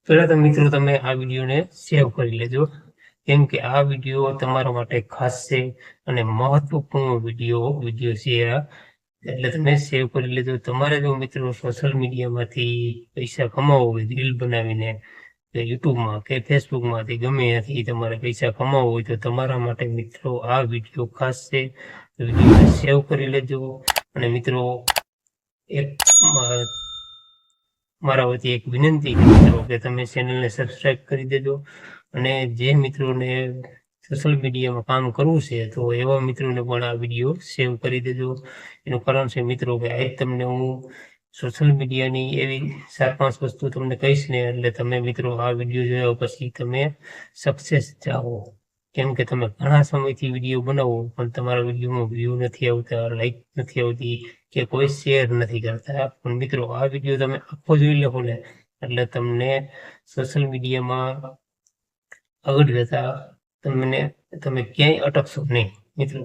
પહેલા તો મિત્રો તમે આ વિડીયોને સેવ કરી લેજો, કેમ કે આ વિડીયો તમારા માટે ખાસ છે અને મહત્વપૂર્ણ વિડીયો છે આ. એટલે તમે સેવ કરી લેજો. તમારે જો મિત્રો સોશિયલ મીડિયામાંથી પૈસા કમાવો હોય, રીલ બનાવીને કે યુટ્યુબમાં કે ફેસબુકમાંથી ગમે ત્યાંથી તમારે પૈસા કમાવો હોય તો તમારા માટે મિત્રો આ વિડીયો ખાસ છે. વિડીયોને સેવ કરી લેજો. અને મિત્રો એક મારા વતી એક વિનંતી છે મિત્રો કે તમે ચેનલને સબસ્ક્રાઈબ કરી દેજો. અને જે મિત્રોને સોશિયલ મીડિયામાં કામ કરવું છે તો એવા મિત્રોને પણ આ વિડીયો સેવ કરી દેજો. એનું કારણ છે મિત્રો કે આજ તમને હું સોશિયલ મીડિયાની એવી 4-5 વસ્તુ તમને કહીશ ને, એટલે તમે મિત્રો આ વિડીયો જોયા પછી તમે સક્સેસ જાઓ. કેમ કે તમે ઘણા સમયથી વિડીયો બનાવો પણ તમારા વિડીયોમાં વ્યૂ નથી આવતા, લાઈક નથી આવતી કે કોઈ શેર નથી કરતા. પણ મિત્રો આ વિડીયો તમે આખો જોઈ લો ને એટલે તમને સોશિયલ મીડિયામાં આગળ જતા તમે ક્યાંય અટકશો નહીં મિત્રો.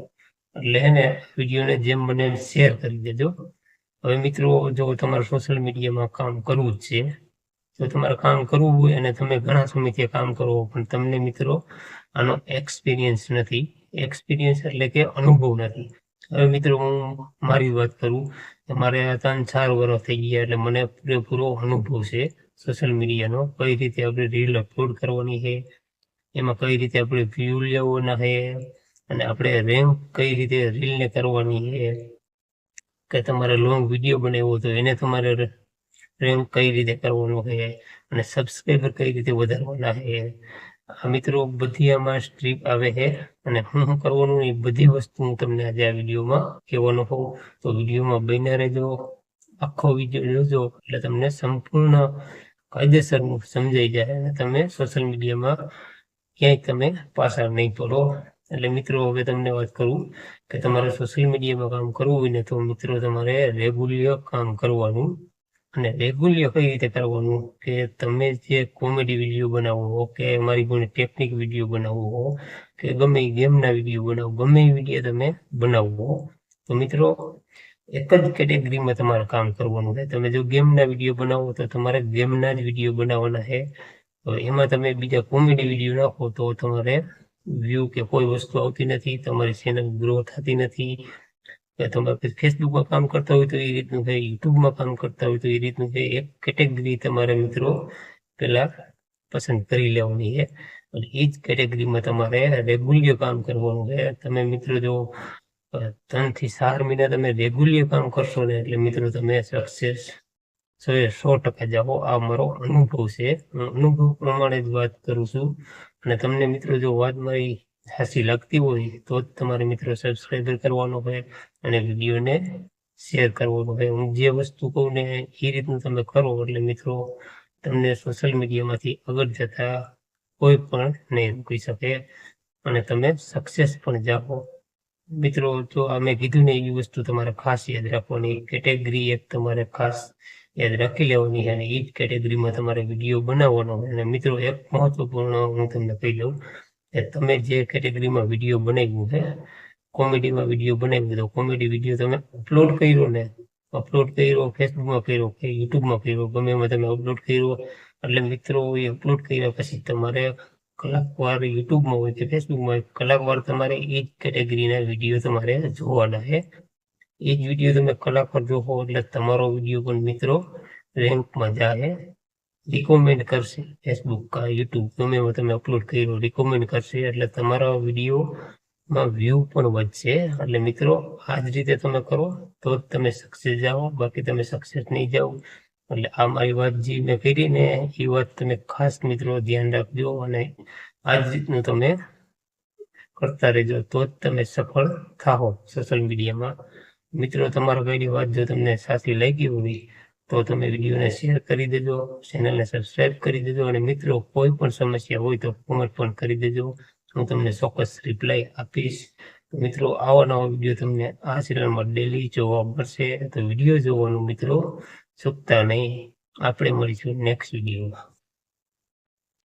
એટલે એને વિડીયોને જેમ બને એમ શેર કરી દેજો. હવે મિત્રો જો તમારે સોશિયલ મીડિયામાં કામ કરવું જ છે, જો તમારે કામ કરવું હોય અને તમે ઘણા સમયથી કામ કરો પણ તમને મિત્રો આનો એક્સપિરિયન્સ નથી. એક્સપિરિયન્સ એટલે કે અનુભવ નથી. હવે મિત્રો હું મારી વાત કરું તો મારે 3-4 વર્ષ થઈ ગયા, એટલે મને પૂરેપૂરો અનુભવ છે સોશિયલ મીડિયાનો. કઈ રીતે આપણે રીલ અપલોડ કરવાની છે, એમાં કઈ રીતે આપણે વ્યૂ લેવાના છે, અને આપણે રેન્ક કઈ રીતે રીલને કરવાની છે, કે તમારે લોંગ વિડીયો બનાવ્યો તો એને તમારે રેન્ક કઈ રીતે કરવાનો છે, અને સબસ્ક્રાઈબર કઈ રીતે વધારવાના છે. આ મિત્રો બધી આમાં સ્ટ્રીપ આવે છે અને હું કરવાનું એ બધી વસ્તુ હું તમને આજે આ વિડીયોમાં કહેવાનો હોઉં. તો વિડીયોમાં બન્યા રહેજો, આખો વિડીયો જોજો એટલે તમને સંપૂર્ણ કાયદેસરનું સમજાઈ જાય અને તમે સોશિયલ મીડિયામાં ક્યાંય તમે પાછળ નહીં પડો. એટલે મિત્રો હવે તમને વાત કરું કે તમારે સોશિયલ મીડિયામાં કામ કરવું હોય ને તો મિત્રો તમારે રેગ્યુલર કામ કરવાનું. અને રેગ્યુલર કઈ રીતે કરવાનું કે તમે જે કોમેડી વિડીયો બનાવો હો કે મારી કોઈ ટેકનિક વિડીયો બનાવવો હો કે ગમે ગેમના વિડીયો બનાવો, ગમે એ વિડીયો તમે બનાવવો હો તો મિત્રો એક જ કેટેગરીમાં તમારે કામ કરવાનું છે. તમે જો ગેમના વિડીયો બનાવો તો તમારે ગેમના જ વિડીયો બનાવવાના છે. તો એમાં તમે બીજા કોમેડી વિડીયો નાખો તો તમારે વ્યૂ કે કોઈ વસ્તુ આવતી નથી, તમારી ચેનલ ગ્રો થતી નથી. તમે ફેસબુકમાં કામ કરતા હોય તો એ રીતનું છે, યુટ્યુબમાં કામ કરતા હોય તો એ રીતનું છે. એક કેટેગરી તમારે મિત્રો પહેલા પસંદ કરી લેવાની છે અને એ જ કેટેગરીમાં તમારે રેગ્યુલર કામ કરવાનું છે. તમે મિત્રો જો 3 થી 4 મહિના તમે રેગ્યુલર કામ કરશો ને એટલે મિત્રો તમે સક્સેસ 100% જાઓ. આ મારો અનુભવ છે, હું અનુભવ પ્રમાણે જ વાત કરું છું. અને તમને મિત્રો જો વાત મારી સાચી લાગતી હોય તો જ તમારે મિત્રો સબસ્ક્રાઈબર કરવાનો હોય અને વિડીયોને શેર કરવાનો હોય. હું જે વસ્તુ કહું ને એ રીતનું તમે કરો એટલે મિત્રો તમને સોશિયલ મીડિયામાંથી આગળ જતા કોઈ પણ નહીં રોકી શકે અને તમે સક્સેસ પણ જાઓ. મિત્રો જો મેં કીધું ને એ વસ્તુ તમારે ખાસ યાદ રાખવાની. કેટેગરી એક તમારે ખાસ યાદ રાખી લેવાની છે અને એ જ કેટેગરીમાં તમારે વિડીયો બનાવવાનો હોય. અને મિત્રો એક મહત્વપૂર્ણ હું તમને કહી દઉં કે તમે જે કેટેગરીમાં વિડીયો બનાવ્યું છે, કોમેડીમાં વિડીયો બનાવ્યો તો કોમેડી વિડીયો તમે અપલોડ કર્યો ફેસબુકમાં કર્યો કે યુટ્યુબમાં કર્યો, ગમે એમાં તમે અપલોડ કર્યો એટલે મિત્રો એ અપલોડ કર્યા પછી તમારે કલાકવાર યુટ્યુબમાં હોય કે ફેસબુકમાં હોય, કલાકવાર તમારે એ જ કેટેગરીના વિડીયો તમારે જોવાના છે. એ જ વિડીયો તમે કલાકવાર જોવો એટલે તમારો વિડીયો પણ મિત્રો રેન્કમાં જાય, રિકોમેન્ડ કરશે. ફેસબુક કા યુટ્યુબ ગમે એમાં તમે અપલોડ કર્યો રિકોમેન્ડ કરશે એટલે તમારા વિડીયોમાં વ્યૂ પણ વધશે. એટલે મિત્રો આ જ રીતે તમે કરો તો જ તમે સક્સેસ જાઓ, બાકી તમે સક્સેસ નહીં જાઓ. એટલે આ મારી વાત જે મેં કરી ને એ વાત તમે ખાસ મિત્રો ધ્યાન રાખજો અને આ જ રીતનું તમે કરતા રહેજો તો જ તમે સફળ થાઓ સોશિયલ મીડિયામાં. મિત્રો તમારા કઈ વાત જો તમને સાચી લાગી હોય તો તમે વિડીયોને શેર કરી દેજો, ચેનલને સબસ્ક્રાઈબ કરી દેજો અને મિત્રો કોઈ પણ સમસ્યા હોય તો કોમેન્ટ પણ કરી દેજો, હું તમને ચોક્કસ રિપ્લાય આપીશ. તો મિત્રો આવા નવા વિડીયો તમને આ ચેનલમાં ડેલી જોવા મળશે. તો વિડીયો જોવાનું મિત્રો ચૂકતા નહીં. આપણે મળીશું નેક્સ્ટ વિડીયોમાં.